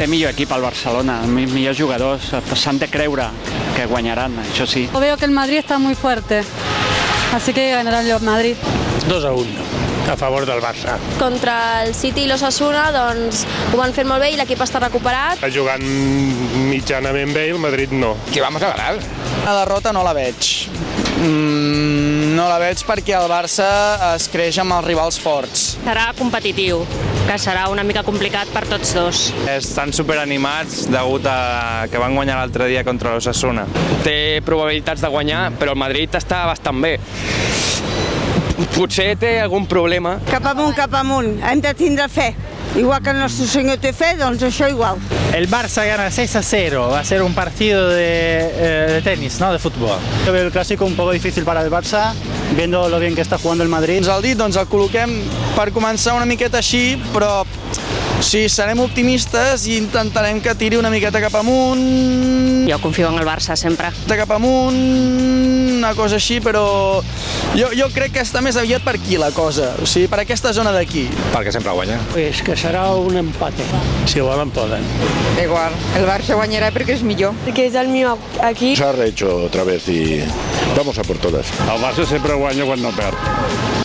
Té millor equip al Barcelona, millors jugadors, s'han de creure que guanyaran, això sí. Veo que el Madrid está muy fuerte, así que ganará el Madrid. 2-1 a favor del Barça. Contra el City i l'Osasuna doncs, ho van fer molt bé i l'equip està recuperat. Està jugant mitjanament bé i el Madrid no. Que vamos a ganar. La derrota no la veig. No la veig perquè el Barça es creix amb els rivals forts. Serà competitiu, que serà una mica complicat per tots dos. Estan superanimats degut a que van guanyar l'altre dia contra l'Osasuna. Té probabilitats de guanyar, però el Madrid està bastant bé. Potser té algun problema. Cap amunt, hem de tindre fe. Igual que el nostre senyor té fe, doncs això igual. El Barça gana 6-0, va a ser un partido de tenis, ¿no? De fútbol. Yo veo el clásico un poco difícil para el Barça, viendo lo bien que está jugando el Madrid. El dit doncs el col·loquem per començar una miqueta així, però sí, serem optimistes i intentarem que tiri una miqueta cap amunt. Jo confio en el Barça sempre. Cap amunt, una cosa així, però jo crec que està més aviat per aquí la cosa, o sigui, per aquesta zona d'aquí. Perquè sempre guanya. Pues que serà un empate. Si volen poden. Igual, el Barça guanyarà perquè és millor. Perquè és el meu equip. Se ha rehecho otra vez y vamos a por todas. El Barça sempre guanya quan no perd.